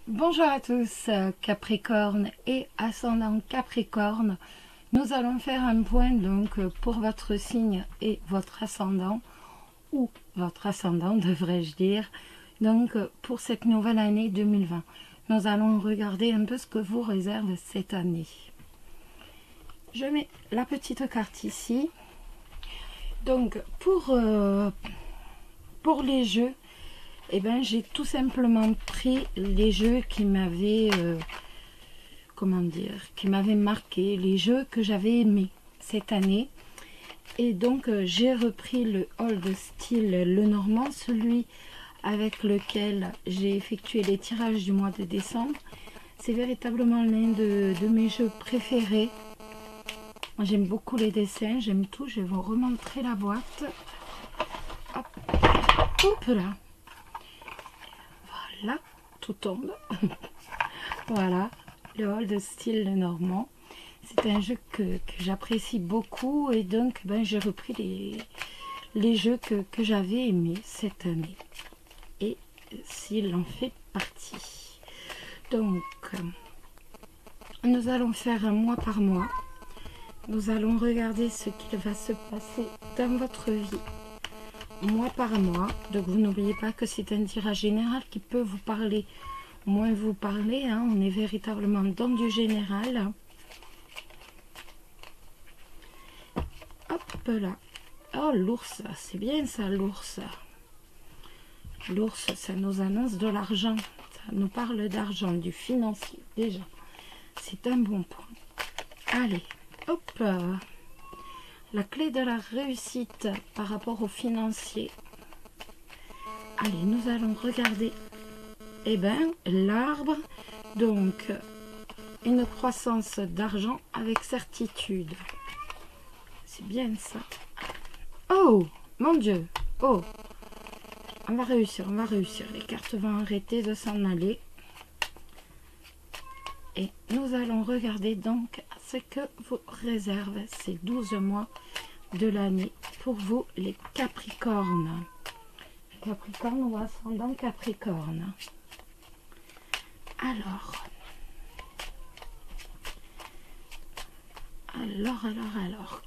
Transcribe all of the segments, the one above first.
Bonjour à tous, Capricorne et ascendant Capricorne. Nous allons faire un point donc pour votre signe et votre ascendant, ou votre ascendant devrais-je dire, donc pour cette nouvelle année 2020. Nous allons regarder un peu ce que vous réserve cette année. Je mets la petite carte ici. Donc pour les jeux, eh ben, j'ai tout simplement pris les jeux qui m'avaient qui m'avaient marqué, les jeux que j'avais aimés cette année. Et donc j'ai repris le Old Style Lenormand, celui avec lequel j'ai effectué les tirages du mois de décembre. C'est véritablement l'un de mes jeux préférés. J'aime beaucoup les dessins, j'aime tout. Je vais vous remontrer la boîte. Hop, hop là. Voilà, tout tombe. Voilà, le Old Style Lenormand. C'est un jeu que j'apprécie beaucoup et donc j'ai repris les jeux que j'avais aimés cette année. Et s'il en fait partie. Donc, nous allons faire un mois par mois. Nous allons regarder ce qu'il va se passer dans votre vie mois par mois. Donc vous n'oubliez pas que c'est un tirage général qui peut vous parler, moins vous parler, hein. On est véritablement dans du général. Hop là. Oh, l'ours, c'est bien ça, l'ours. L'ours, ça nous annonce de l'argent. Ça nous parle d'argent, du financier, déjà. C'est un bon point. Allez, hop. La clé de la réussite par rapport au financier. Allez, nous allons regarder. Eh bien, l'arbre. Donc, une croissance d'argent avec certitude. C'est bien ça. Oh, mon Dieu. Oh. On va réussir, on va réussir. Les cartes vont arrêter de s'en aller. Et nous allons regarder donc ce que vous réserve ces 12 mois de l'année pour vous, les Capricornes. Capricorne ou ascendant Capricorne. Alors,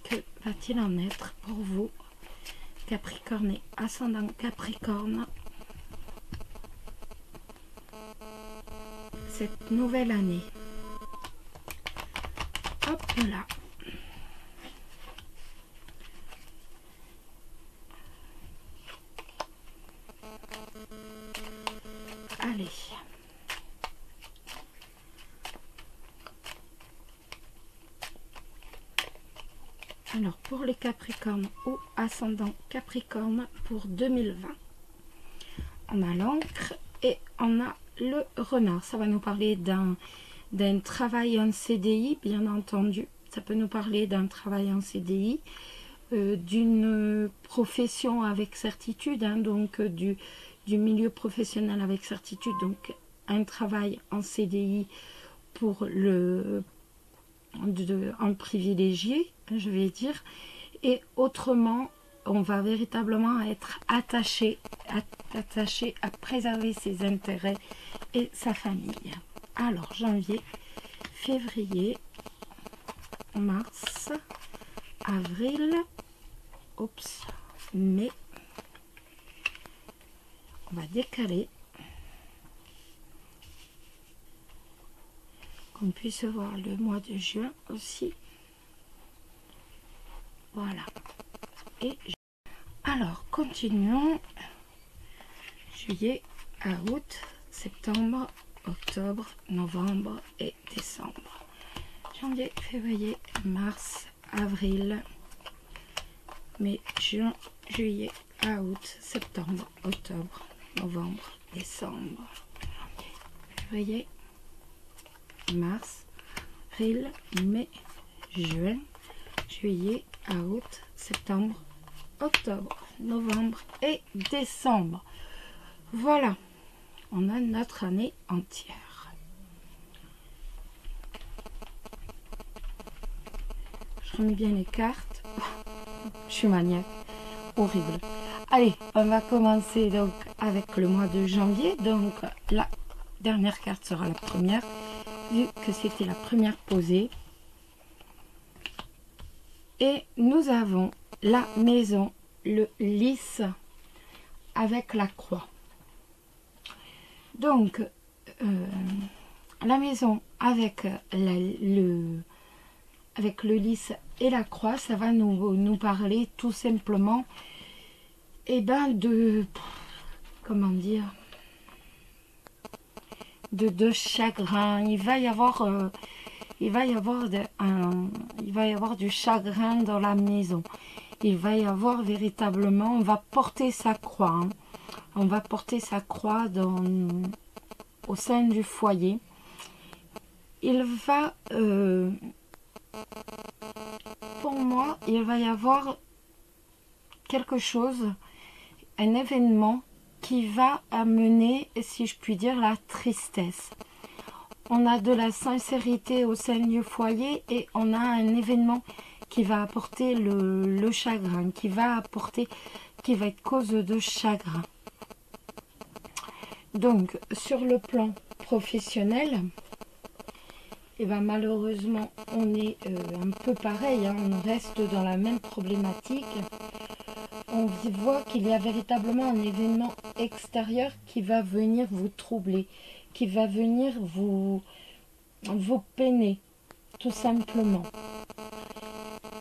que va-t-il en être pour vous, Capricorne et ascendant Capricorne, cette nouvelle année? Hop là. Allez. Alors, pour les Capricornes ou ascendant Capricorne pour 2020, on a l'encre et on a le renard. Ça va nous parler d'un travail en CDI, bien entendu. Ça peut nous parler d'un travail en CDI, d'une profession avec certitude, hein, donc du milieu professionnel avec certitude, donc un travail en CDI pour en privilégié, je vais dire, et autrement on va véritablement être attaché à préserver ses intérêts et sa famille. Alors janvier, février, mars, avril, mai, on va décaler qu'on puisse voir le mois de juin aussi. Voilà. Et alors continuons. Juillet à août, septembre, octobre, novembre et décembre. Janvier, février, mars, avril, mai, juin, juillet, août, septembre, octobre, novembre, décembre. Février, mars, avril, mai, juin, juillet, août, septembre, octobre, novembre et décembre. Voilà, on a notre année entière. Je remets bien les cartes. Je suis maniaque, horrible. Allez, on va commencer donc avec le mois de janvier. Donc là, dernière carte sera la première, vu que c'était la première posée. Et nous avons la maison, le lys avec la croix. Donc, la maison avec le lys et la croix, ça va nous parler tout simplement comment dire, de chagrin. Il va y avoir du chagrin dans la maison. Il va y avoir véritablement, on va porter sa croix, hein. On va porter sa croix au sein du foyer. Il va, pour moi, il va y avoir quelque chose, un événement qui va amener, si je puis dire, la tristesse. On a de la sincérité au sein du foyer et on a un événement qui va apporter le chagrin, qui va être cause de chagrin. Donc, sur le plan professionnel, et malheureusement, on est un peu pareil, hein, on reste dans la même problématique. On voit qu'il y a véritablement un événement extérieur qui va venir vous troubler, qui va venir vous peiner, tout simplement.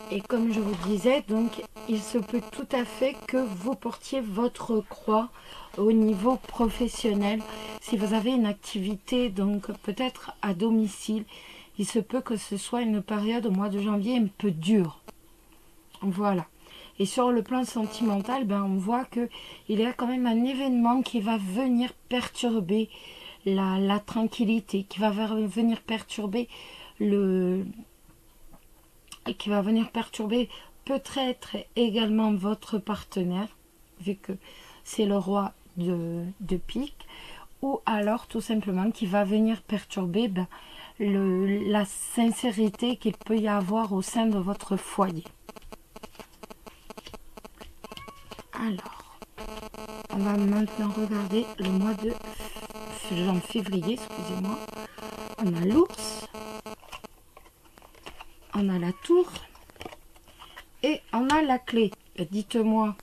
Et comme je vous disais, donc, il se peut tout à fait que vous portiez votre croix au niveau professionnel. Si vous avez une activité, donc peut-être à domicile, il se peut que ce soit une période au mois de janvier un peu dure. Voilà. Et sur le plan sentimental, on voit qu'il y a quand même un événement qui va venir perturber la tranquillité, qui va venir perturber peut-être également votre partenaire, vu que c'est le roi de pique, ou alors tout simplement qui va venir perturber la sincérité qu'il peut y avoir au sein de votre foyer. Alors, on va maintenant regarder le mois de février, excusez-moi. On a l'ours, on a la tour et on a la clé. Dites-moi,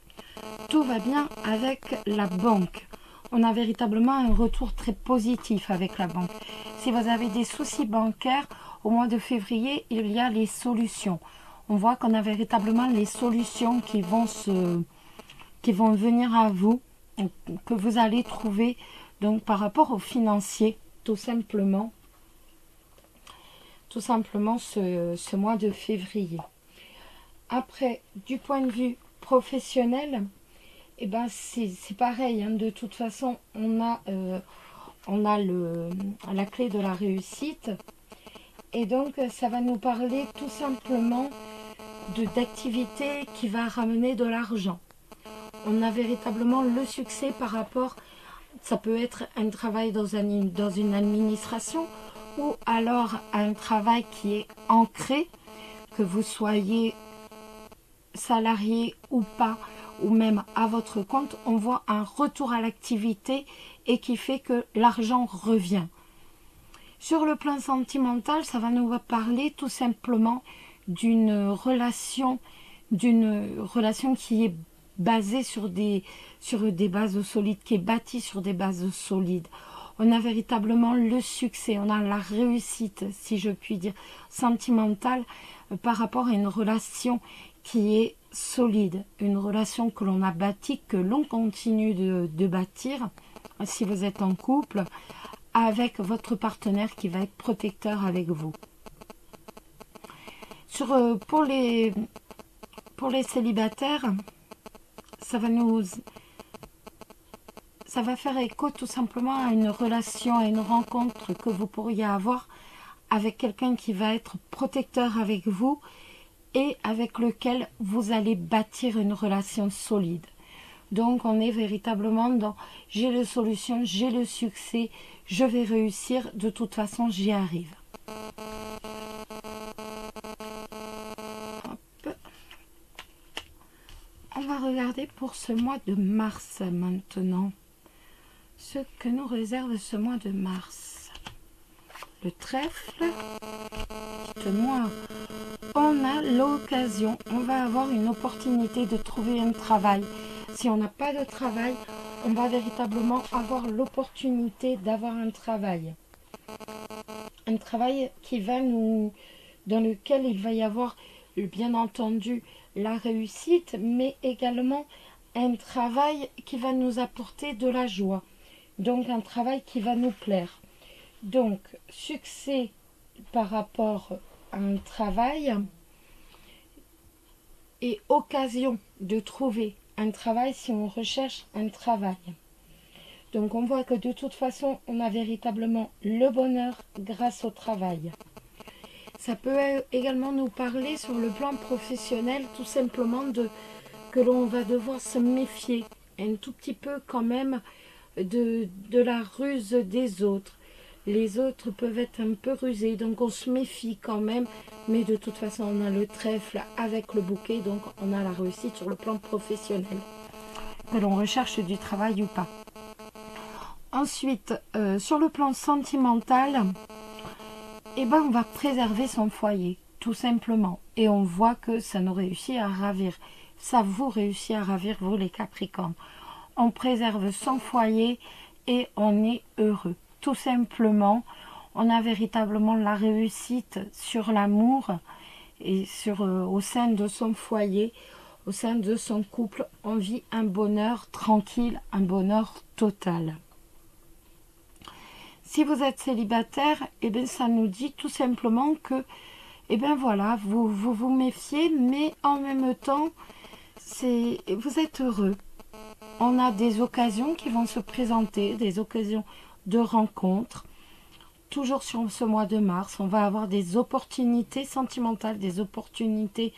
tout va bien avec la banque. On a véritablement un retour très positif avec la banque. Si vous avez des soucis bancaires, au mois de février, il y a les solutions. On voit qu'on a véritablement les solutions qui vont venir à vous, que vous allez trouver donc par rapport aux financiers, tout simplement ce mois de février. Après, du point de vue professionnel, c'est pareil, hein. De toute façon, on a la clé de la réussite, et donc ça va nous parler tout simplement d'activité qui va ramener de l'argent. On a véritablement le succès par rapport, ça peut être un travail dans une administration, ou alors un travail qui est ancré, que vous soyez salarié ou pas, ou même à votre compte. On voit un retour à l'activité et qui fait que l'argent revient. Sur le plan sentimental, ça va nous parler tout simplement d'une relation qui est basée sur des bases solides, qui est bâtie sur des bases solides. On a véritablement le succès, on a la réussite, si je puis dire, sentimentale par rapport à une relation qui est solide, une relation que l'on a bâtie, que l'on continue de bâtir, si vous êtes en couple, avec votre partenaire qui va être protecteur avec vous. Pour les célibataires, ça va faire écho tout simplement à une relation, à une rencontre que vous pourriez avoir avec quelqu'un qui va être protecteur avec vous et avec lequel vous allez bâtir une relation solide. Donc on est véritablement dans j'ai les solutions, j'ai le succès, je vais réussir, de toute façon j'y arrive. Hop. On va regarder pour ce mois de mars maintenant. ce que nous réserve ce mois de mars. Le trèfle, dites-moi, on a l'occasion, on va avoir une opportunité de trouver un travail. Si on n'a pas de travail, on va véritablement avoir l'opportunité d'avoir un travail. Un travail qui va dans lequel il va y avoir, bien entendu, la réussite, mais également un travail qui va nous apporter de la joie. Donc un travail qui va nous plaire. Donc succès par rapport à un travail et occasion de trouver un travail si on recherche un travail. Donc on voit que de toute façon, on a véritablement le bonheur grâce au travail. Ça peut également nous parler sur le plan professionnel, tout simplement que l'on va devoir se méfier un tout petit peu quand même de la ruse des autres. Les autres peuvent être un peu rusés, donc on se méfie quand même. Mais de toute façon, on a le trèfle avec le bouquet, donc on a la réussite sur le plan professionnel. Que l'on recherche du travail ou pas. Ensuite, sur le plan sentimental, eh ben, on va préserver son foyer, tout simplement. Et on voit que ça nous réussit à ravir. Ça vous réussit à ravir, vous les Capricornes. On préserve son foyer et on est heureux. Tout simplement, on a véritablement la réussite sur l'amour et au sein de son foyer, au sein de son couple. On vit un bonheur tranquille, un bonheur total. Si vous êtes célibataire, eh bien, ça nous dit tout simplement que, eh bien voilà, vous méfiez, mais en même temps, vous êtes heureux. On a des occasions qui vont se présenter, des occasions de rencontres. Toujours sur ce mois de mars, on va avoir des opportunités sentimentales, des opportunités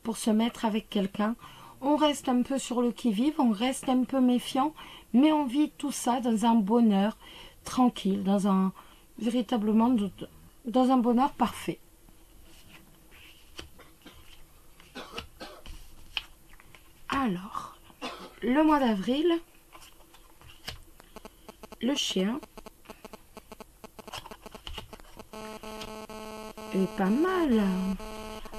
pour se mettre avec quelqu'un. On reste un peu sur le qui-vive, on reste un peu méfiant, mais on vit tout ça dans un bonheur tranquille, véritablement dans un bonheur parfait. Alors, le mois d'avril, le chien est pas mal.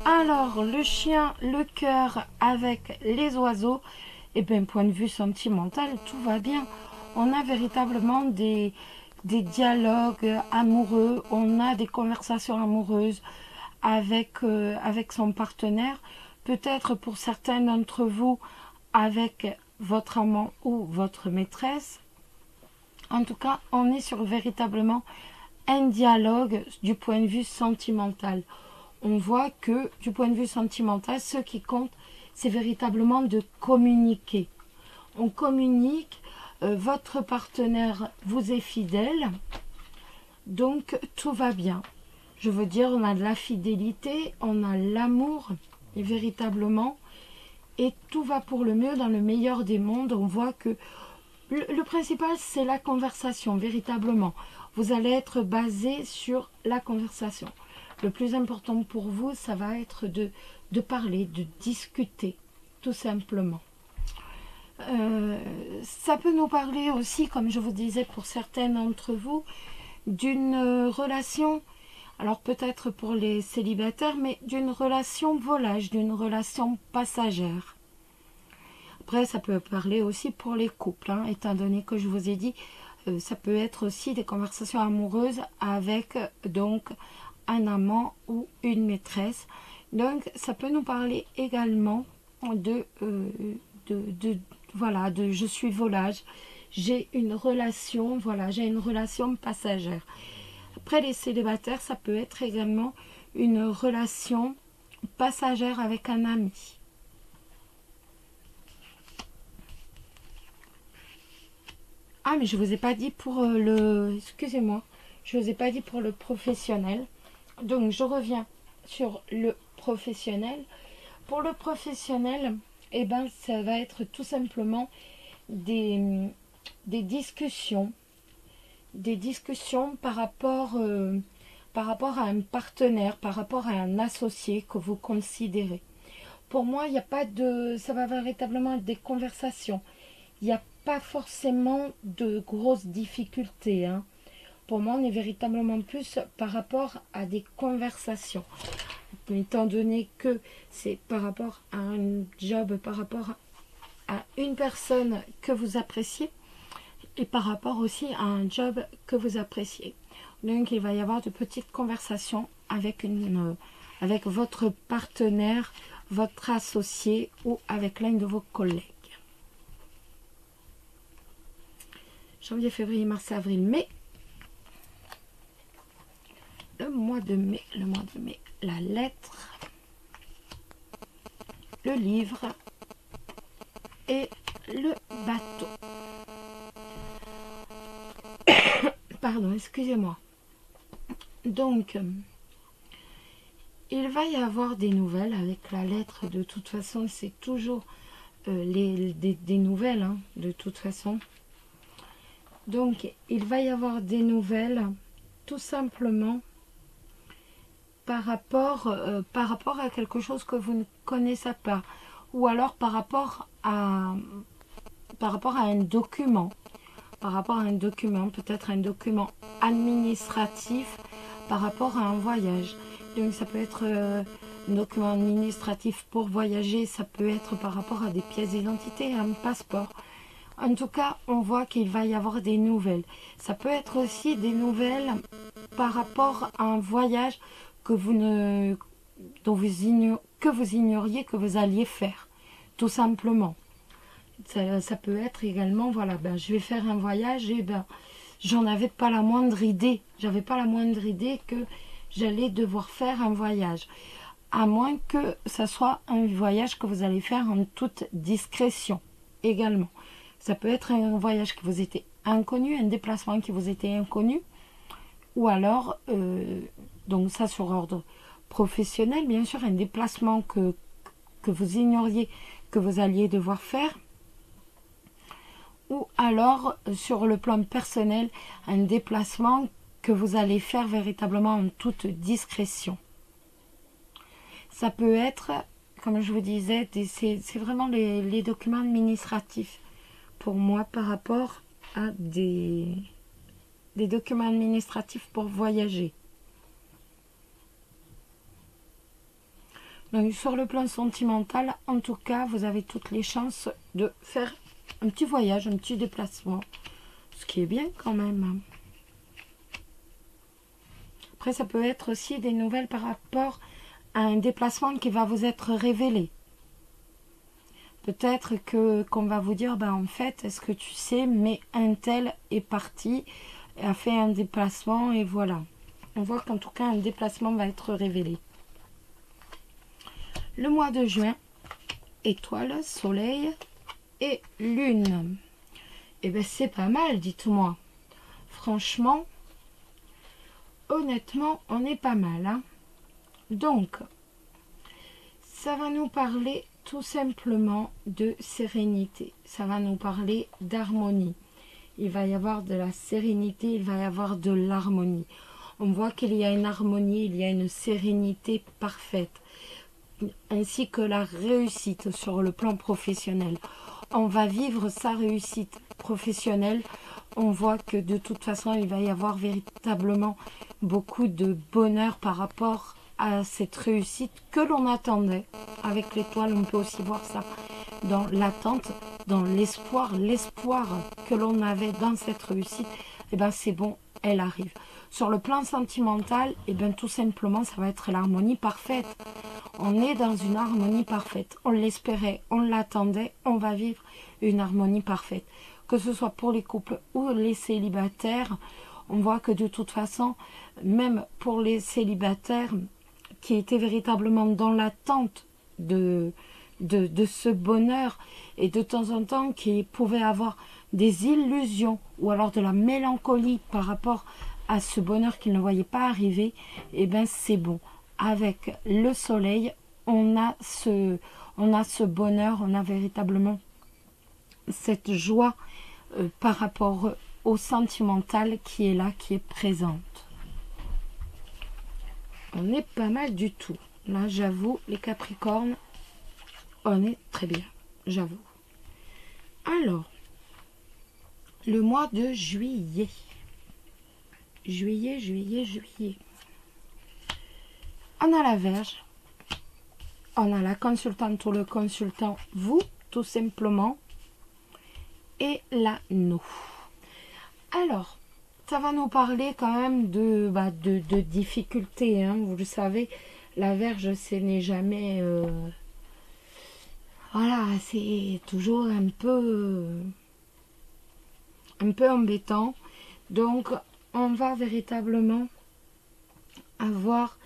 Alors, le chien, le cœur avec les oiseaux, et bien, point de vue sentimental, tout va bien. On a véritablement des dialogues amoureux, on a des conversations amoureuses avec son partenaire, peut-être pour certains d'entre vous avec votre amant ou votre maîtresse. En tout cas, on est sur véritablement un dialogue du point de vue sentimental. On voit que du point de vue sentimental, ce qui compte, c'est véritablement de communiquer. On communique. Votre partenaire vous est fidèle, donc tout va bien. Je veux dire, on a de la fidélité, on a l'amour, et véritablement, et tout va pour le mieux dans le meilleur des mondes. On voit que le principal, c'est la conversation, véritablement. Vous allez être basé sur la conversation. Le plus important pour vous, ça va être de parler, de discuter, tout simplement. Ça peut nous parler aussi, comme je vous disais pour certains d'entre vous, d'une relation, alors peut-être pour les célibataires, mais d'une relation volage, d'une relation passagère. Après, ça peut parler aussi pour les couples, hein, étant donné que je vous ai dit, ça peut être aussi des conversations amoureuses avec donc un amant ou une maîtresse. Donc, ça peut nous parler également voilà, je suis volage, j'ai une relation, voilà, j'ai une relation passagère. Après les célibataires, ça peut être également une relation passagère avec un ami. Ah, mais je vous ai pas dit pour excusez-moi, je vous ai pas dit pour le professionnel. Donc, je reviens sur le professionnel. Pour le professionnel, eh ben, ça va être tout simplement des discussions par rapport à un partenaire, par rapport à un associé que vous considérez. Pour moi, il n'y a pas de... Ça va véritablement être des conversations. Il n'y a pas forcément de grosses difficultés, hein. Pour moi, on est véritablement plus par rapport à des conversations. Étant donné que c'est par rapport à un job, par rapport à une personne que vous appréciez et par rapport aussi à un job que vous appréciez. Donc, il va y avoir de petites conversations avec votre partenaire, votre associé ou avec l'un de vos collègues. Janvier, février, mars, avril, mai. Le mois de mai, la lettre, le livre et le bateau. Pardon, excusez-moi. Donc, il va y avoir des nouvelles avec la lettre. De toute façon, c'est toujours des nouvelles, hein, de toute façon. Donc, il va y avoir des nouvelles, tout simplement, par rapport à quelque chose que vous ne connaissez pas. Ou alors par rapport à un document. Par rapport à un document, peut-être un document administratif par rapport à un voyage. Donc ça peut être un document administratif pour voyager, ça peut être par rapport à des pièces d'identité, un passeport. En tout cas, on voit qu'il va y avoir des nouvelles. Ça peut être aussi des nouvelles par rapport à un voyage que vous ignoriez que vous alliez faire, tout simplement. Ça peut être également, voilà, je vais faire un voyage et j'en avais pas la moindre idée. J'avais pas la moindre idée que j'allais devoir faire un voyage. À moins que ça soit un voyage que vous allez faire en toute discrétion également. Ça peut être un voyage qui vous était inconnu, un déplacement qui vous était inconnu. Ou alors, donc ça sur ordre professionnel, bien sûr, un déplacement que vous ignoriez que vous alliez devoir faire. Ou alors, sur le plan personnel, un déplacement que vous allez faire véritablement en toute discrétion. Ça peut être, comme je vous disais, c'est vraiment les documents administratifs pour moi par rapport à des documents administratifs pour voyager. Donc, sur le plan sentimental, en tout cas, vous avez toutes les chances de faire un petit voyage, un petit déplacement. Ce qui est bien quand même. Après, ça peut être aussi des nouvelles par rapport à un déplacement qui va vous être révélé. Peut-être qu'on va vous dire, en fait, est-ce que tu sais, mais un tel est parti, a fait un déplacement et voilà. On voit qu'en tout cas, un déplacement va être révélé. Le mois de juin, étoile, soleil et lune. Et c'est pas mal, dites-moi. Franchement, honnêtement, on est pas mal, hein. Donc, ça va nous parler tout simplement de sérénité. Ça va nous parler d'harmonie. Il va y avoir de la sérénité, il va y avoir de l'harmonie. On voit qu'il y a une harmonie, il y a une sérénité parfaite. Ainsi que la réussite sur le plan professionnel. On va vivre sa réussite professionnelle. On voit que de toute façon, il va y avoir véritablement beaucoup de bonheur par rapport à cette réussite que l'on attendait. Avec l'étoile, on peut aussi voir ça dans l'attente, dans l'espoir que l'on avait dans cette réussite. C'est bon, elle arrive. Sur le plan sentimental, tout simplement, ça va être l'harmonie parfaite. On est dans une harmonie parfaite. On l'espérait, on l'attendait, on va vivre une harmonie parfaite. Que ce soit pour les couples ou les célibataires, on voit que de toute façon, même pour les célibataires qui étaient véritablement dans l'attente de ce bonheur et de temps en temps qui pouvaient avoir des illusions ou alors de la mélancolie par rapport à ce bonheur qu'ils ne voyaient pas arriver, c'est bon. Avec le soleil, on a ce bonheur, on a véritablement cette joie par rapport au sentimental qui est là, qui est présente. On est pas mal du tout. Là, j'avoue, les Capricornes, on est très bien, j'avoue. Alors, le mois de juillet. Juillet, juillet, juillet. On a la Vierge. On a la consultante ou le consultant, vous, tout simplement. Et l'anneau. Alors, ça va nous parler quand même de difficultés. Hein. Vous le savez, la Vierge, ce n'est jamais... voilà, c'est toujours un peu embêtant. Donc, on va véritablement avoir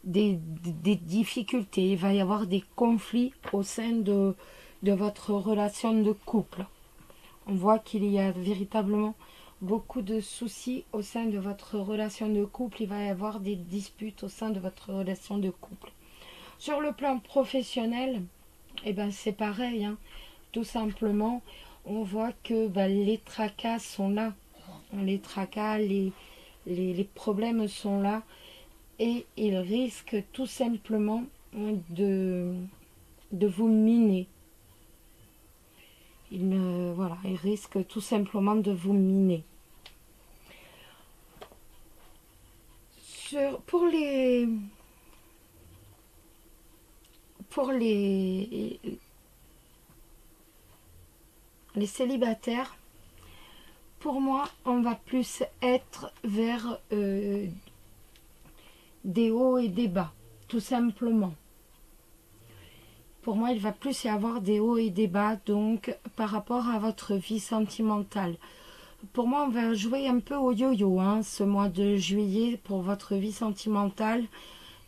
des difficultés. Il va y avoir des conflits au sein de votre relation de couple. On voit qu'il y a véritablement beaucoup de soucis au sein de votre relation de couple. Il va y avoir des disputes au sein de votre relation de couple. Sur le plan professionnel, eh ben c'est pareil. Hein. Tout simplement, on voit que les tracas sont là. Les tracas, les problèmes sont là. Et ils risquent tout simplement de vous miner. Voilà, ils risquent tout simplement de vous miner. Pour les célibataires, pour moi, on va plus être vers des hauts et des bas, tout simplement. Pour moi, il va plus y avoir des hauts et des bas, donc par rapport à votre vie sentimentale. Pour moi, on va jouer un peu au yo-yo, hein, ce mois de juillet, pour votre vie sentimentale.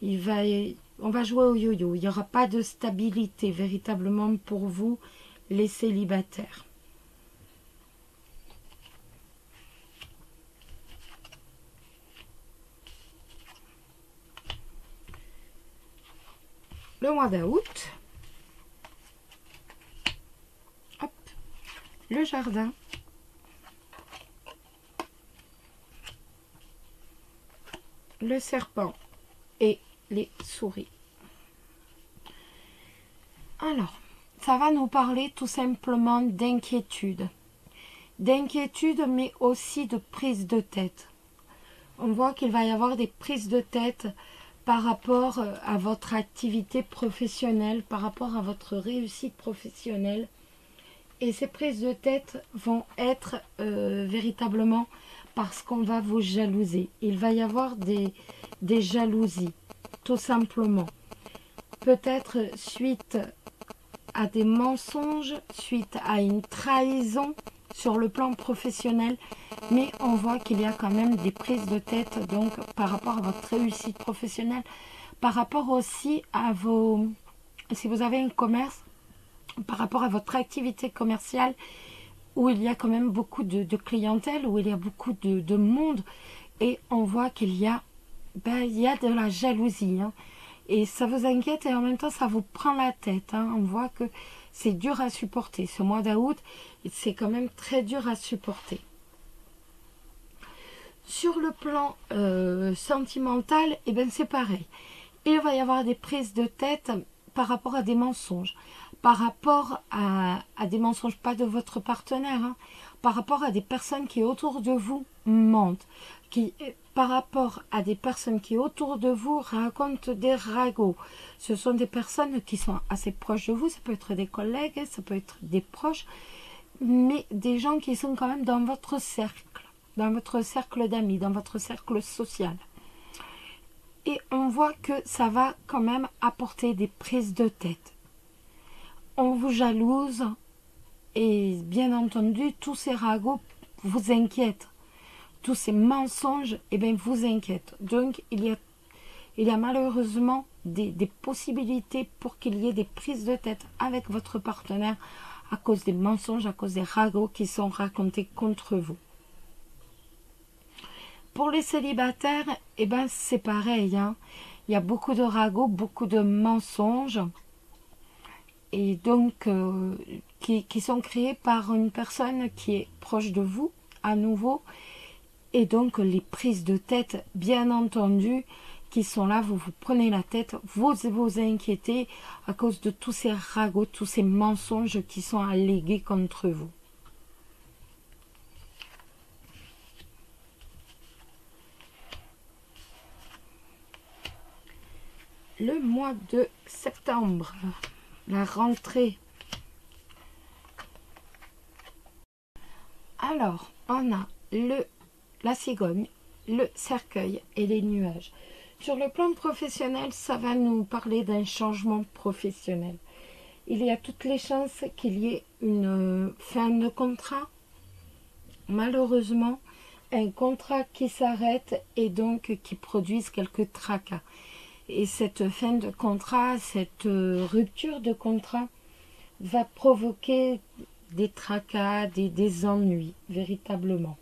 On va jouer au yo-yo. Il n'y aura pas de stabilité véritablement pour vous, les célibataires. Le mois d'août, le jardin, le serpent et les souris. Alors, ça va nous parler tout simplement d'inquiétude. D'inquiétude, mais aussi de prise de tête. On voit qu'il va y avoir des prises de tête par rapport à votre activité professionnelle, par rapport à votre réussite professionnelle. Et ces prises de tête vont être véritablement parce qu'on va vous jalouser. Il va y avoir des jalousies, tout simplement. Peut-être suite à des mensonges, suite à une trahison sur le plan professionnel, mais on voit qu'il y a quand même des prises de tête donc par rapport à votre réussite professionnelle, par rapport aussi à vos... Si vous avez un commerce, par rapport à votre activité commerciale, où il y a quand même beaucoup de clientèle, où il y a beaucoup de monde, et on voit qu'il y a, il y a de la jalousie, hein. Et ça vous inquiète et en même temps ça vous prend la tête, hein. On voit que c'est dur à supporter. Ce mois d'août, c'est quand même très dur à supporter. Sur le plan sentimental, eh ben c'est pareil. Il va y avoir des prises de tête par rapport à des mensonges. Par rapport à des mensonges, pas de votre partenaire, hein, par rapport à des personnes qui autour de vous mentent, par rapport à des personnes qui autour de vous racontent des ragots. Ce sont des personnes qui sont assez proches de vous, ça peut être des collègues, ça peut être des proches, mais des gens qui sont quand même dans votre cercle d'amis, dans votre cercle social. Et on voit que ça va quand même apporter des prises de tête. On vous jalouse et bien entendu tous ces ragots vous inquiètent, tous ces mensonges vous inquiètent. Donc il y a malheureusement des possibilités pour qu'il y ait des prises de tête avec votre partenaire à cause des mensonges, à cause des ragots qui sont racontés contre vous. Pour les célibataires, c'est pareil, hein. Il y a beaucoup de ragots, beaucoup de mensonges. Et donc qui sont créés par une personne qui est proche de vous, à nouveau, et donc les prises de tête, bien entendu, qui sont là, vous vous prenez la tête, vous vous inquiétez à cause de tous ces ragots, tous ces mensonges qui sont allégués contre vous. le mois de septembre, la rentrée. Alors, on a la cigogne, le cercueil et les nuages. Sur le plan professionnel, ça va nous parler d'un changement professionnel. Il y a toutes les chances qu'il y ait une fin de contrat. Malheureusement, un contrat qui s'arrête et donc qui produise quelques tracas. Et cette fin de contrat, cette rupture de contrat va provoquer des tracas, des ennuis, véritablement.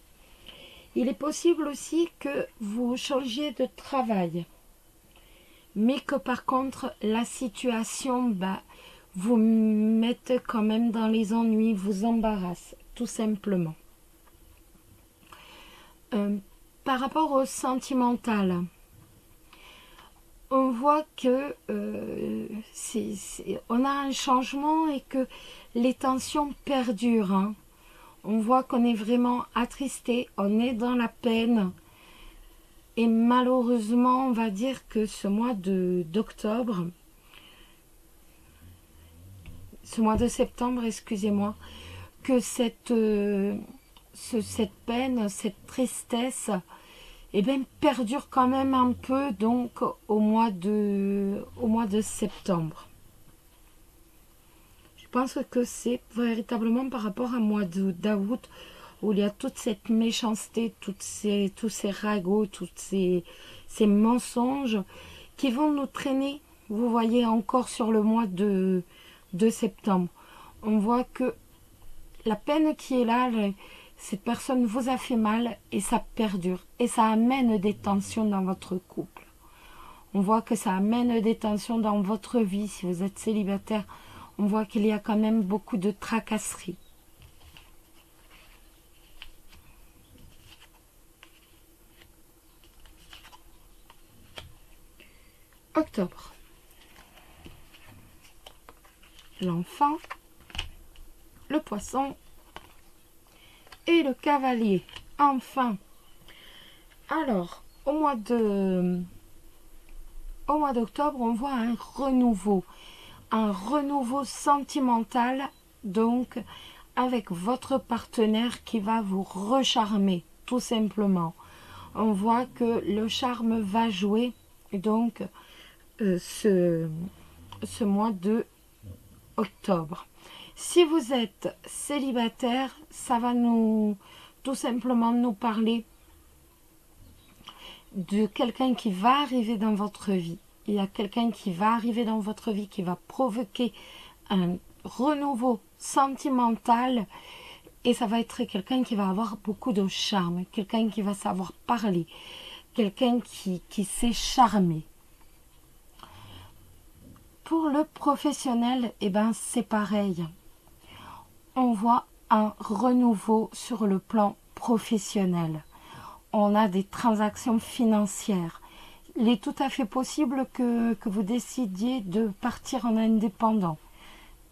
Il est possible aussi que vous changiez de travail, mais que par contre, la situation vous mette quand même dans les ennuis, vous embarrasse, tout simplement. Par rapport au sentimental, on voit que on a un changement et que les tensions perdurent. Hein. On voit qu'on est vraiment attristé, on est dans la peine. Et malheureusement, on va dire que ce mois d'octobre, ce mois de septembre, excusez-moi, que cette peine, cette tristesse, eh bien, perdure quand même un peu donc au mois de septembre. Je pense que c'est véritablement par rapport à mois d'août où il y a toute cette méchanceté, tous ces ragots, tous ces mensonges qui vont nous traîner, vous voyez, encore sur le mois de septembre. On voit que la peine qui est là, cette personne vous a fait mal et ça perdure. Et ça amène des tensions dans votre couple. On voit que ça amène des tensions dans votre vie. Si vous êtes célibataire, on voit qu'il y a quand même beaucoup de tracasseries. Octobre. L'enfant, le poisson et le cavalier. Enfin. Alors, au mois d'octobre, on voit un renouveau sentimental, donc avec votre partenaire qui va vous recharmer, tout simplement. On voit que le charme va jouer, donc ce mois de octobre. Si vous êtes célibataire, ça va tout simplement nous parler de quelqu'un qui va arriver dans votre vie. Il y a quelqu'un qui va arriver dans votre vie qui va provoquer un renouveau sentimental et ça va être quelqu'un qui va avoir beaucoup de charme, quelqu'un qui va savoir parler, quelqu'un qui sait charmer. Pour le professionnel, eh ben, c'est pareil. On voit un renouveau sur le plan professionnel. On a des transactions financières. Il est tout à fait possible que vous décidiez de partir en indépendant.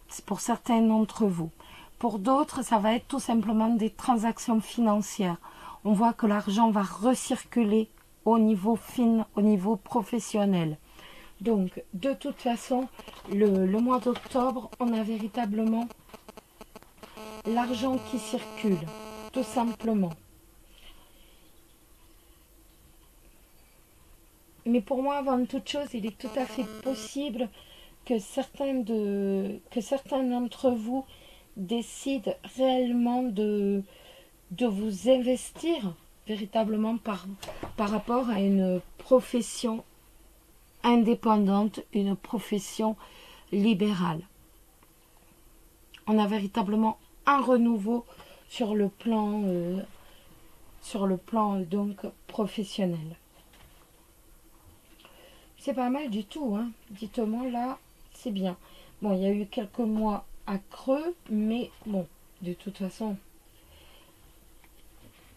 C'est pour certains d'entre vous. Pour d'autres, ça va être tout simplement des transactions financières. On voit que l'argent va recirculer au niveau professionnel. Donc, de toute façon, le mois d'octobre, on a véritablement l'argent qui circule, tout simplement. Mais pour moi, avant toute chose, il est tout à fait possible que certains d'entre vous décident réellement de vous investir véritablement par rapport à une profession indépendante, une profession libérale. On a véritablement un renouveau sur le plan donc professionnel. C'est pas mal du tout, hein. Dites-moi là, c'est bien. Bon, il y a eu quelques mois à creux, mais bon, de toute façon,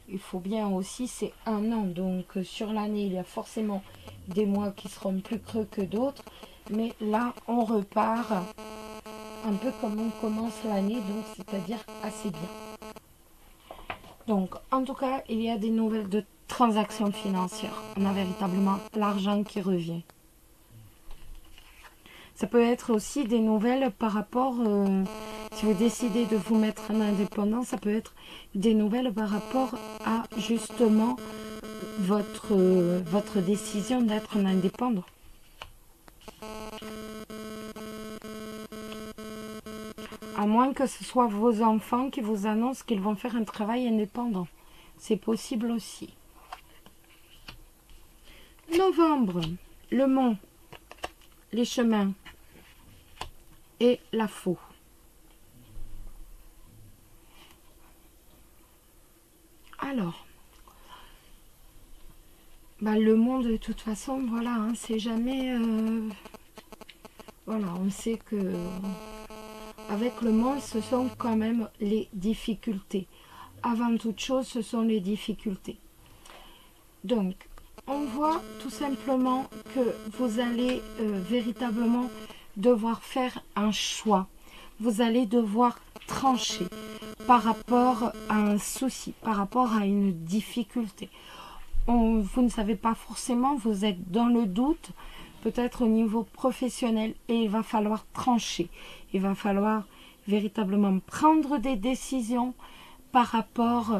il faut bien aussi, c'est un an. Donc sur l'année, il y a forcément des mois qui seront plus creux que d'autres. Mais là, on repart un peu comme on commence l'année, donc c'est-à-dire assez bien. Donc, en tout cas, il y a des nouvelles de transactions financières. On a véritablement l'argent qui revient. Ça peut être aussi des nouvelles par rapport, si vous décidez de vous mettre en indépendant, ça peut être des nouvelles par rapport à justement votre décision d'être en indépendant. À moins que ce soit vos enfants qui vous annoncent qu'ils vont faire un travail indépendant. C'est possible aussi. Novembre, le mont, les chemins et la faux. Alors, le monde de toute façon, voilà, hein, c'est jamais... voilà, on sait que avec le monde, ce sont quand même les difficultés. Avant toute chose, ce sont les difficultés. Donc, on voit tout simplement que vous allez véritablement devoir faire un choix. Vous allez devoir trancher par rapport à un souci, par rapport à une difficulté. Vous ne savez pas forcément, vous êtes dans le doute, peut-être au niveau professionnel, et il va falloir trancher. Il va falloir véritablement prendre des décisions par rapport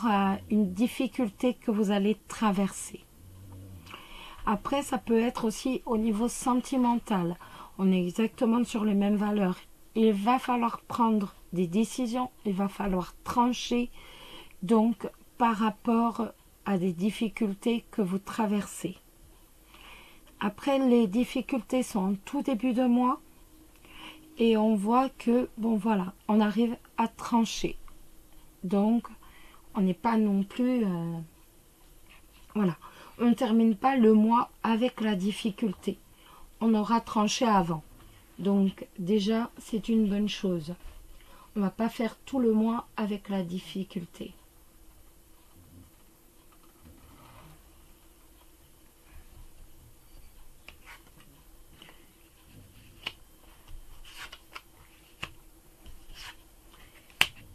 à une difficulté que vous allez traverser. Après, ça peut être aussi au niveau sentimental. On est exactement sur les mêmes valeurs. Il va falloir prendre des décisions, il va falloir trancher, donc par rapport à des difficultés que vous traversez. Après, les difficultés sont en tout début de mois et on voit que, bon voilà, on arrive à trancher. Donc, on n'est pas non plus... voilà, on ne termine pas le mois avec la difficulté. On aura tranché avant. Donc, déjà, c'est une bonne chose. On ne va pas faire tout le mois avec la difficulté.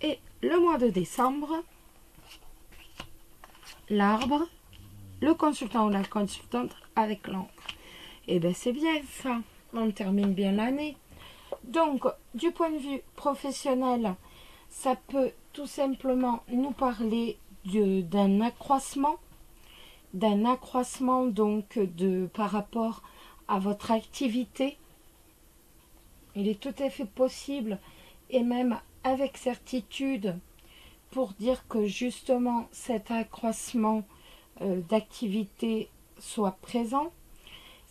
Et le mois de décembre, l'arbre, le consultant ou la consultante avec l'encre. Et bien c'est bien ça, on termine bien l'année. Donc du point de vue professionnel, ça peut tout simplement nous parler d'un accroissement donc par rapport à votre activité. Il est tout à fait possible et même avec certitude pour dire que justement cet accroissement d'activité soit présent.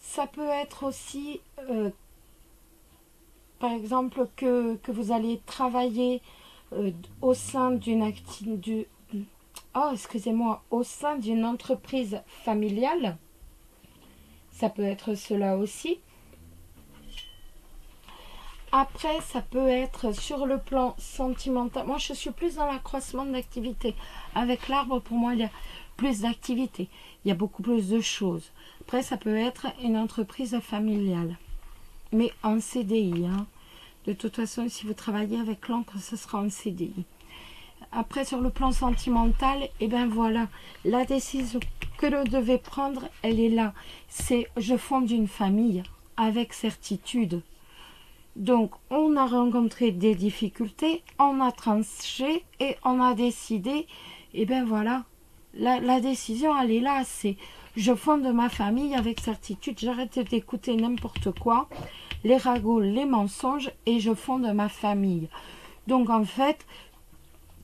Ça peut être aussi par exemple que vous allez travailler au sein au sein d'une entreprise familiale. Ça peut être cela aussi. Après, ça peut être sur le plan sentimental. Moi, je suis plus dans l'accroissement d'activité. Avec l'arbre, pour moi, il y a plus d'activité. Il y a beaucoup plus de choses. Après, ça peut être une entreprise familiale. Mais en CDI. Hein. De toute façon, si vous travaillez avec l'encre, ce sera en CDI. Après, sur le plan sentimental, et bien voilà, la décision que l'on devait prendre, elle est là. C'est je fonde une famille avec certitude. Donc, on a rencontré des difficultés, on a tranché et on a décidé, et bien voilà, la décision, elle est là, c'est je fonde ma famille avec certitude, j'arrête d'écouter n'importe quoi, les ragots, les mensonges, et je fonde ma famille. Donc, en fait,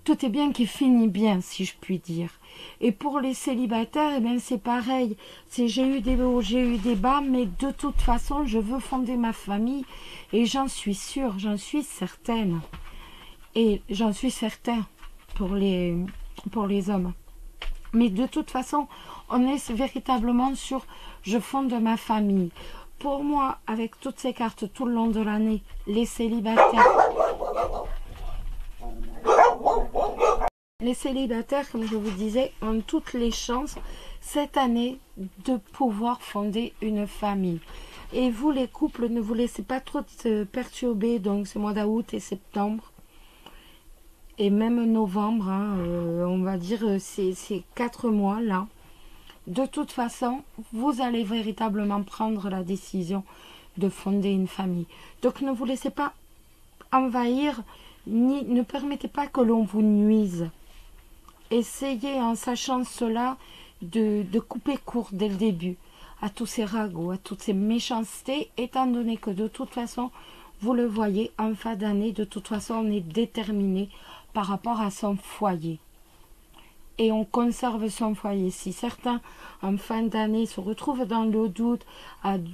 tout est bien qui finit bien, si je puis dire. Et pour les célibataires, eh bien c'est pareil. J'ai eu des hauts, j'ai eu des bas, mais de toute façon, je veux fonder ma famille. Et j'en suis sûre, j'en suis certaine. Et j'en suis certain pour les hommes. Mais de toute façon, on est véritablement sur je fonde ma famille. Pour moi, avec toutes ces cartes tout le long de l'année, les célibataires... Les célibataires, comme je vous disais, ont toutes les chances cette année de pouvoir fonder une famille. Et vous, les couples, ne vous laissez pas trop perturber, donc ce mois d'août et septembre, et même novembre, hein, on va dire ces 4 mois-là. De toute façon, vous allez véritablement prendre la décision de fonder une famille. Donc ne vous laissez pas envahir, ni ne permettez pas que l'on vous nuise. Essayez en sachant cela de couper court dès le début à tous ces ragots, à toutes ces méchancetés, étant donné que de toute façon, vous le voyez, en fin d'année, de toute façon, on est déterminé par rapport à son foyer. Et on conserve son foyer. Si certains, en fin d'année, se retrouvent dans le doute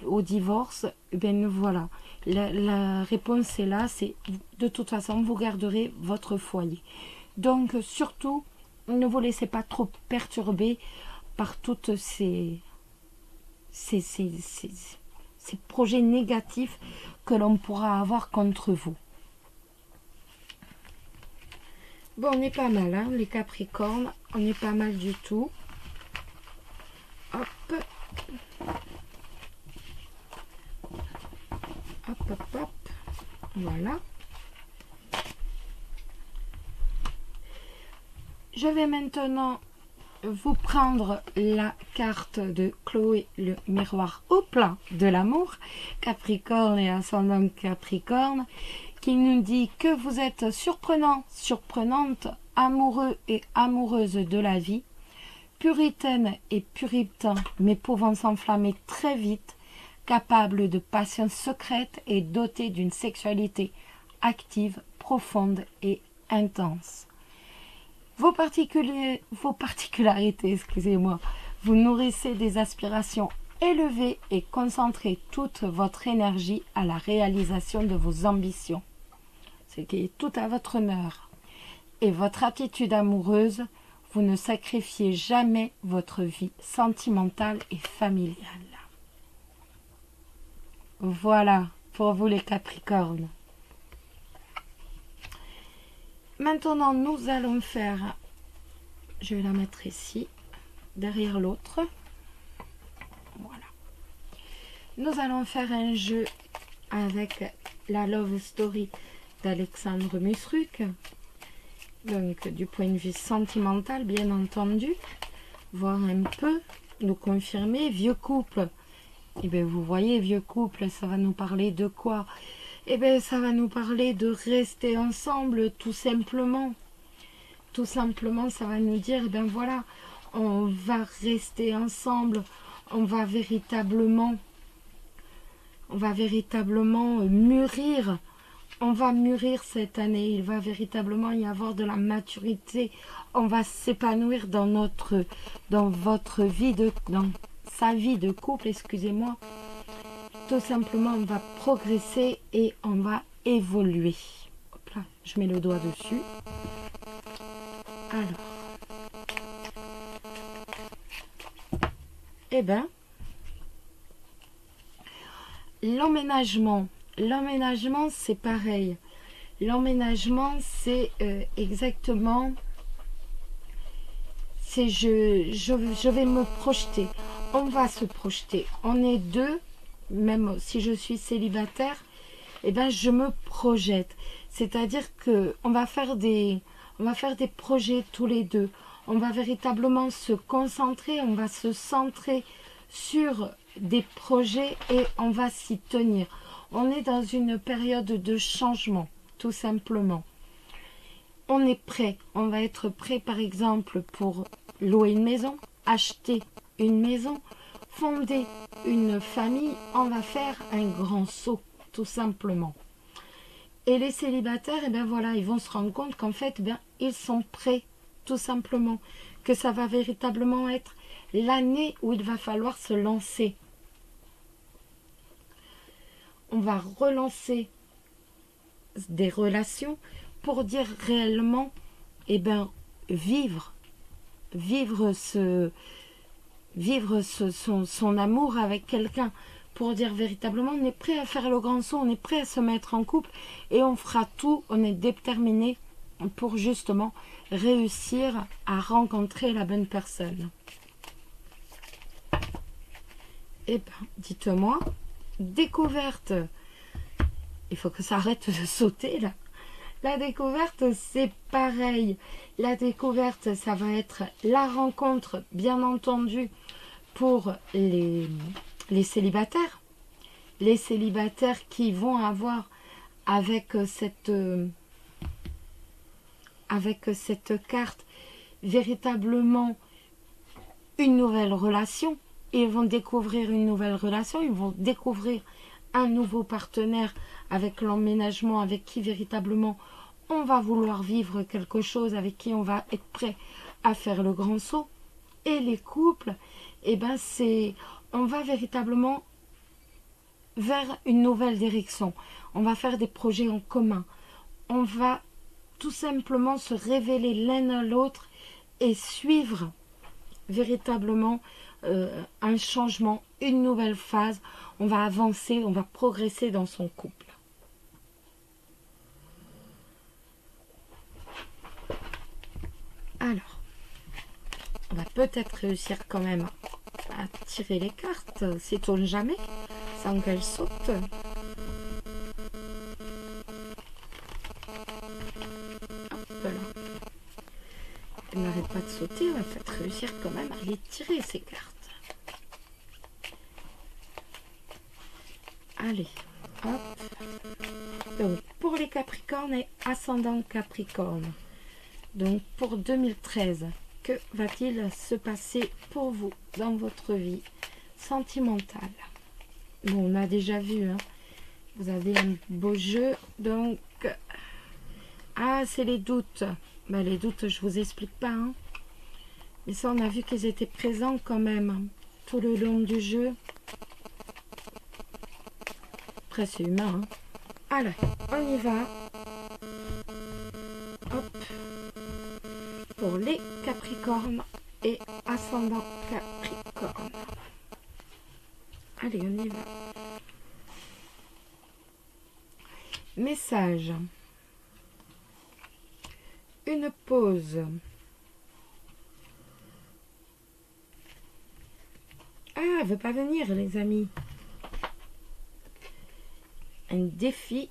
au divorce, ben voilà, la réponse est là, c'est de toute façon, vous garderez votre foyer. Donc, surtout, ne vous laissez pas trop perturber par toutes ces projets négatifs que l'on pourra avoir contre vous. Bon, on est pas mal, hein, les Capricornes, on est pas mal du tout. Hop. Hop, hop, hop. Voilà. Je vais maintenant vous prendre la carte de Chloé, le miroir au plein de l'amour, Capricorne et ascendant Capricorne, qui nous dit que vous êtes surprenant, surprenante, amoureux et amoureuse de la vie, puritaine et puritain, mais pouvant s'enflammer très vite, capable de passions secrètes et doté d'une sexualité active, profonde et intense. Vos particularités, excusez-moi, vous nourrissez des aspirations élevées et concentrez toute votre énergie à la réalisation de vos ambitions, ce qui est tout à votre honneur. Et votre attitude amoureuse, vous ne sacrifiez jamais votre vie sentimentale et familiale. Voilà pour vous les Capricornes. Maintenant, nous allons faire, je vais la mettre ici, derrière l'autre. Voilà. Nous allons faire un jeu avec la Love Story d'Alexandre Musruc. Donc, du point de vue sentimental, bien entendu. Voir un peu, nous confirmer. Vieux couple. Et bien, vous voyez, vieux couple, ça va nous parler de quoi ? Eh bien, ça va nous parler de rester ensemble, tout simplement. Tout simplement, ça va nous dire, ben voilà, on va rester ensemble, on va véritablement mûrir. On va mûrir cette année, il va véritablement y avoir de la maturité. On va s'épanouir dans sa vie de couple, excusez-moi. Tout simplement, on va progresser et on va évoluer. Hop là, je mets le doigt dessus. Alors. Eh bien, l'emménagement. L'emménagement, c'est pareil. L'emménagement, c'est exactement... C'est je vais me projeter. On va se projeter. On est deux. Même si je suis célibataire, eh ben je me projette. C'est-à-dire que on va faire des projets tous les deux. On va véritablement se concentrer, on va se centrer sur des projets et on va s'y tenir. On est dans une période de changement, tout simplement. On est prêt. On va être prêt, par exemple, pour louer une maison, acheter une maison, fonder une famille, on va faire un grand saut, tout simplement. Et les célibataires, eh bien voilà, ils vont se rendre compte qu'en fait, eh bien, ils sont prêts, tout simplement. Que ça va véritablement être l'année où il va falloir se lancer. On va relancer des relations pour dire réellement, eh bien, vivre son amour avec quelqu'un, pour dire véritablement on est prêt à faire le grand saut, on est prêt à se mettre en couple et on fera tout, on est déterminé pour justement réussir à rencontrer la bonne personne. Et ben, dites-moi, découverte, il faut que ça arrête de sauter là. La découverte, c'est pareil. La découverte, ça va être la rencontre, bien entendu, pour les célibataires. les célibataires qui vont avoir avec cette carte véritablement une nouvelle relation. Ils vont découvrir une nouvelle relation, ils vont découvrir un nouveau partenaire avec l'emménagement, avec qui véritablement on va vouloir vivre quelque chose, avec qui on va être prêt à faire le grand saut. Et les couples, eh ben on va véritablement vers une nouvelle direction. On va faire des projets en commun. On va tout simplement se révéler l'un à l'autre et suivre véritablement un changement, une nouvelle phase. On va avancer, on va progresser dans son couple. Alors, on va peut-être réussir quand même à tirer les cartes, sait-on jamais, sans qu'elles sautent. Hop là. Elle n'arrête pas de sauter, on va peut-être réussir quand même à les tirer ces cartes. Allez, hop. Donc, pour les Capricornes et ascendant Capricorne, donc pour 2013, que va-t-il se passer pour vous dans votre vie sentimentale? Bon, on a déjà vu, hein. Vous avez un beau jeu, donc... Ah, c'est les doutes. Ben, les doutes, je vous explique pas, hein. Mais ça, on a vu qu'ils étaient présents quand même, hein, tout le long du jeu. Après, c'est humain, hein. Alors, on y va. Hop. Pour les Capricornes et ascendant Capricorne. Allez, on y va. Message. Une pause. Ah, elle veut pas venir, les amis. Un défi.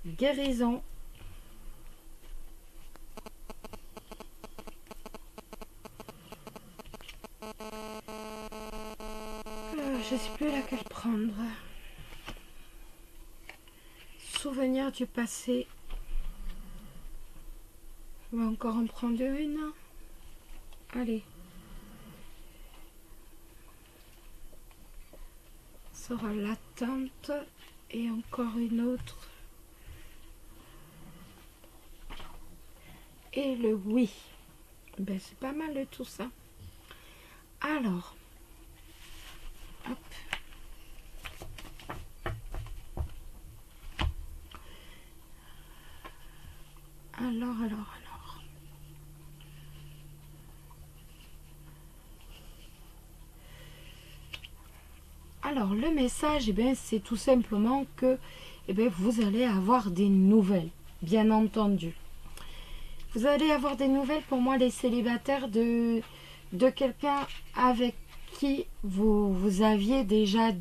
Guérison. Je ne sais plus laquelle prendre. Souvenir du passé. On va encore en prendre une. Allez. Ça sera l'attente et encore une autre. Et le oui. Ben, c'est pas mal de tout ça. Alors. Hop. Alors. Alors, le message, c'est tout simplement que vous allez avoir des nouvelles, bien entendu. Vous allez avoir des nouvelles, pour moi, les célibataires, de quelqu'un avec qui vous aviez déjà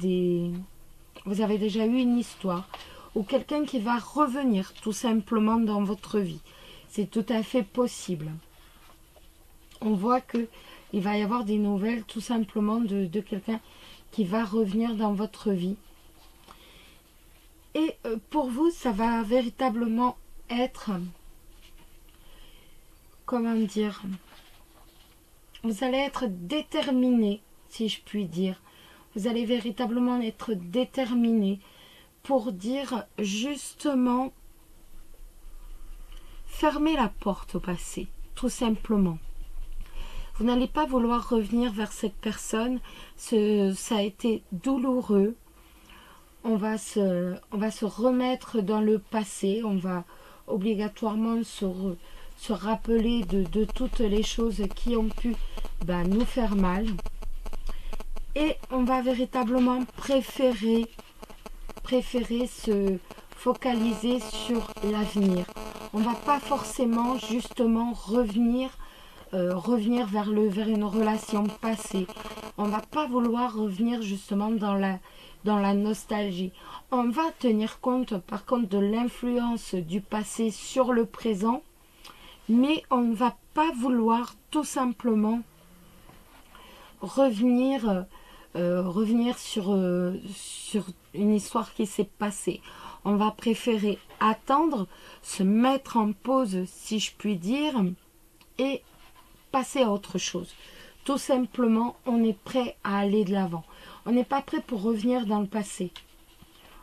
vous avez déjà eu une histoire, ou quelqu'un qui va revenir tout simplement dans votre vie. C'est tout à fait possible. On voit que il va y avoir des nouvelles tout simplement de quelqu'un qui va revenir dans votre vie. Et pour vous, ça va véritablement être, comment dire, vous allez être déterminé, si je puis dire. Vous allez véritablement être déterminé pour dire justement, fermer la porte au passé, tout simplement. Vous n'allez pas vouloir revenir vers cette personne. Ça a été douloureux. On va se remettre dans le passé. On va obligatoirement se rappeler de toutes les choses qui ont pu nous faire mal. Et on va véritablement préférer se focaliser sur l'avenir. On ne va pas forcément justement revenir vers une relation passée. On ne va pas vouloir revenir justement dans la nostalgie. On va tenir compte par contre de l'influence du passé sur le présent, mais on ne va pas vouloir tout simplement revenir, revenir sur une histoire qui s'est passée. On va préférer attendre, se mettre en pause, si je puis dire, et passer à autre chose. Tout simplement, on est prêt à aller de l'avant. On n'est pas prêt pour revenir dans le passé.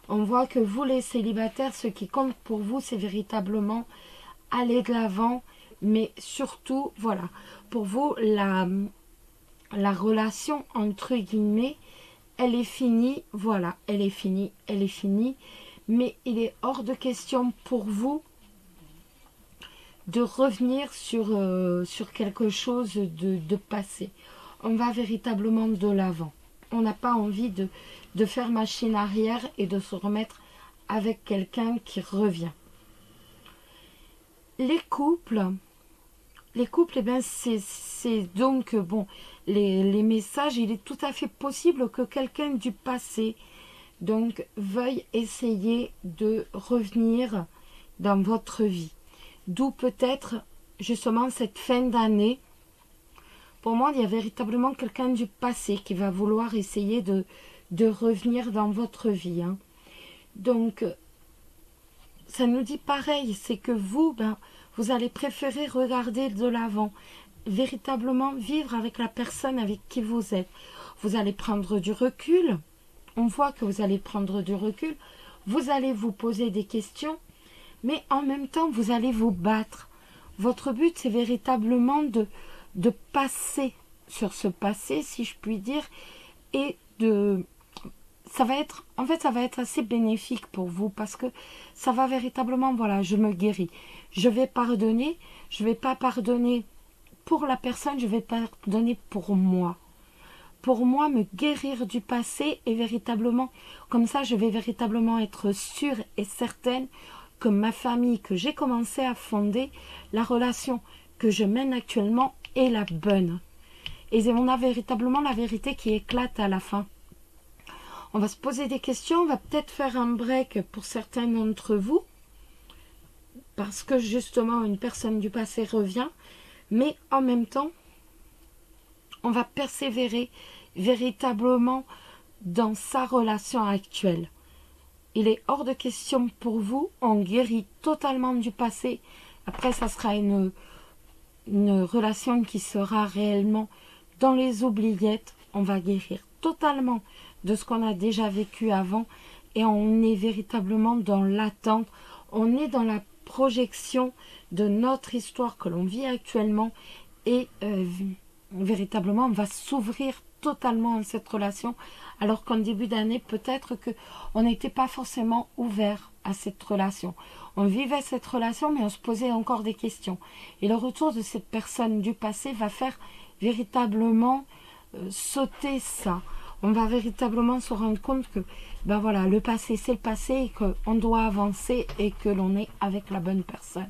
On voit que vous, les célibataires, ce qui compte pour vous, c'est véritablement aller de l'avant, mais surtout, voilà, pour vous, la relation, entre guillemets, elle est finie, voilà, elle est finie, mais il est hors de question pour vous de revenir sur quelque chose de passé. On va véritablement de l'avant. On n'a pas envie de faire machine arrière et de se remettre avec quelqu'un qui revient. Les couples, eh bien, c'est donc, bon, les messages, il est tout à fait possible que quelqu'un du passé, donc, veuille essayer de revenir dans votre vie. D'où peut-être, justement, cette fin d'année. Pour moi, il y a véritablement quelqu'un du passé qui va vouloir essayer de revenir dans votre vie. Hein. Donc, ça nous dit pareil, c'est que vous, ben, vous allez préférer regarder de l'avant, véritablement vivre avec la personne avec qui vous êtes. Vous allez prendre du recul, on voit que vous allez prendre du recul, vous allez vous poser des questions, mais en même temps, vous allez vous battre. Votre but, c'est véritablement de passer sur ce passé, si je puis dire, et ça va être assez bénéfique pour vous, parce que ça va véritablement, voilà, je me guéris. Je vais pardonner, je ne vais pas pardonner pour la personne, je vais pardonner pour moi. Pour moi, me guérir du passé, et véritablement, comme ça, je vais véritablement être sûre et certaine que ma famille, que j'ai commencé à fonder, la relation que je mène actuellement est la bonne. Et on a véritablement la vérité qui éclate à la fin. On va se poser des questions, on va peut-être faire un break pour certains d'entre vous, parce que justement une personne du passé revient, mais en même temps, on va persévérer véritablement dans sa relation actuelle. Il est hors de question pour vous, on guérit totalement du passé. Après, ça sera une relation qui sera réellement dans les oubliettes. On va guérir totalement de ce qu'on a déjà vécu avant et on est véritablement dans l'attente. On est dans la projection de notre histoire que l'on vit actuellement et véritablement on va s'ouvrir totalement à cette relation, alors qu'en début d'année, peut-être qu'on n'était pas forcément ouvert à cette relation. On vivait cette relation, mais on se posait encore des questions. Et le retour de cette personne du passé va faire véritablement sauter ça. On va véritablement se rendre compte que ben voilà, le passé, c'est le passé, et qu'on doit avancer et que l'on est avec la bonne personne.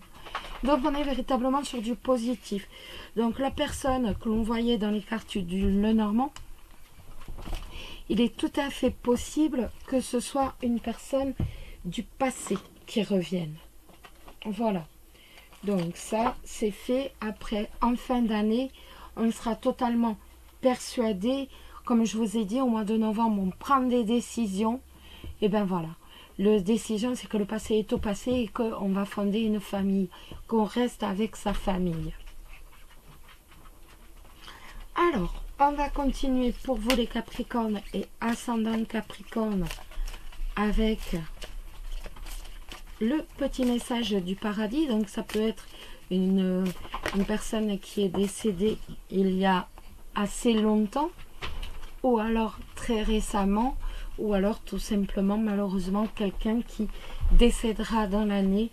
Donc on est véritablement sur du positif. Donc la personne que l'on voyait dans les cartes du Lenormand, il est tout à fait possible que ce soit une personne du passé qui revienne. Voilà. Donc ça, c'est fait. Après, en fin d'année, on sera totalement persuadé. Comme je vous ai dit, au mois de novembre, on prend des décisions. Et ben voilà. La décision, c'est que le passé est au passé et qu'on va fonder une famille. Qu'on reste avec sa famille. Alors, on va continuer pour vous les Capricornes et ascendant Capricorne avec le petit message du paradis. Donc ça peut être une personne qui est décédée il y a assez longtemps, ou alors très récemment, ou alors tout simplement malheureusement quelqu'un qui décédera dans l'année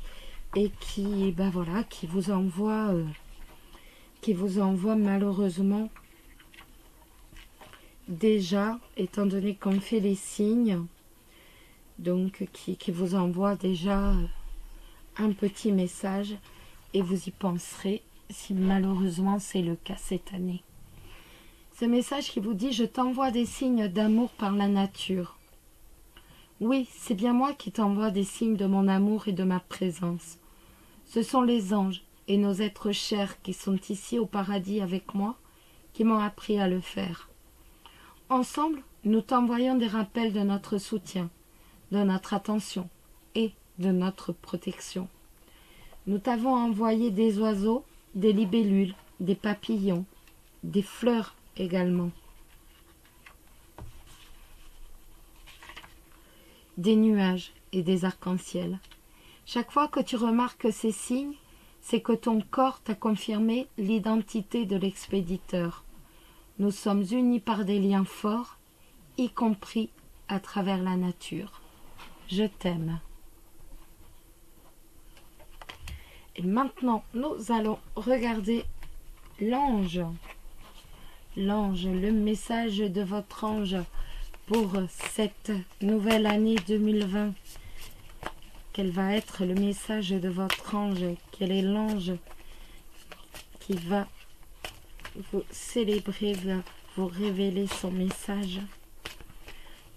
et qui, ben voilà, qui vous envoie malheureusement déjà, étant donné qu'on fait les signes, donc qui vous envoie déjà un petit message, et vous y penserez si malheureusement c'est le cas cette année. Ce message qui vous dit: je t'envoie des signes d'amour par la nature. Oui, c'est bien moi qui t'envoie des signes de mon amour et de ma présence. Ce sont les anges et nos êtres chers qui sont ici au paradis avec moi qui m'ont appris à le faire. Ensemble, nous t'envoyons des rappels de notre soutien, de notre attention et de notre protection. Nous t'avons envoyé des oiseaux, des libellules, des papillons, des fleurs également, des nuages et des arcs-en-ciel. Chaque fois que tu remarques ces signes, c'est que ton corps t'a confirmé l'identité de l'expéditeur. Nous sommes unis par des liens forts, y compris à travers la nature. Je t'aime. Et maintenant, nous allons regarder l'ange. L'ange, le message de votre ange pour cette nouvelle année 2020. Quel va être le message de votre ange? Quel est l'ange qui va vous célébrer, va vous révéler son message?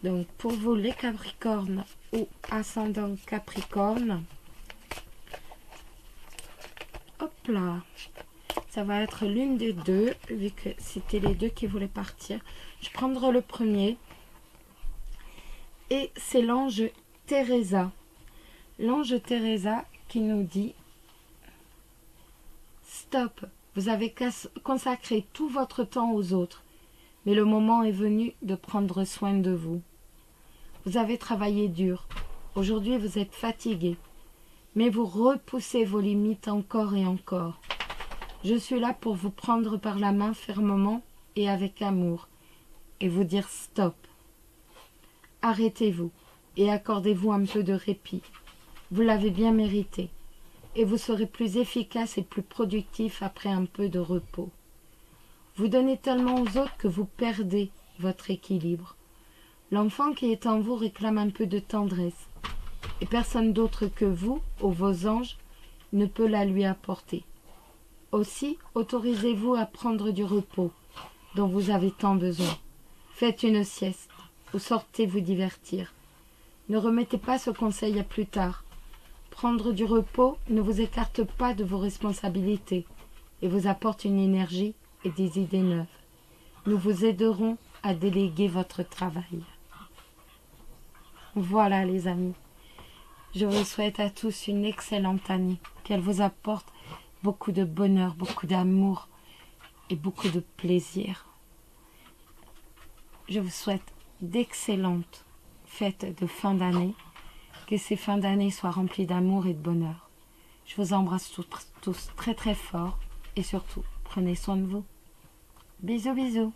Donc pour vous les Capricornes ou ascendant Capricorne, hop là, ça va être l'une des deux, vu que c'était les deux qui voulaient partir. Je prendrai le premier. Et c'est l'ange Teresa. L'ange Teresa qui nous dit « Stop, vous avez consacré tout votre temps aux autres, mais le moment est venu de prendre soin de vous. Vous avez travaillé dur. Aujourd'hui, vous êtes fatigué, mais vous repoussez vos limites encore et encore. Je suis là pour vous prendre par la main fermement et avec amour et vous dire stop. Arrêtez-vous et accordez-vous un peu de répit. Vous l'avez bien mérité et vous serez plus efficace et plus productif après un peu de repos. Vous donnez tellement aux autres que vous perdez votre équilibre. L'enfant qui est en vous réclame un peu de tendresse et personne d'autre que vous, ou vos anges, ne peut la lui apporter. Aussi, autorisez-vous à prendre du repos dont vous avez tant besoin. Faites une sieste ou sortez vous divertir. Ne remettez pas ce conseil à plus tard. Prendre du repos ne vous écarte pas de vos responsabilités et vous apporte une énergie et des idées neuves. Nous vous aiderons à déléguer votre travail. Voilà les amis. Je vous souhaite à tous une excellente année. Qu'elle vous apporte beaucoup de bonheur, beaucoup d'amour et beaucoup de plaisir. Je vous souhaite d'excellentes fêtes de fin d'année. Que ces fins d'année soient remplies d'amour et de bonheur. Je vous embrasse tous très très fort et surtout, prenez soin de vous. Bisous bisous.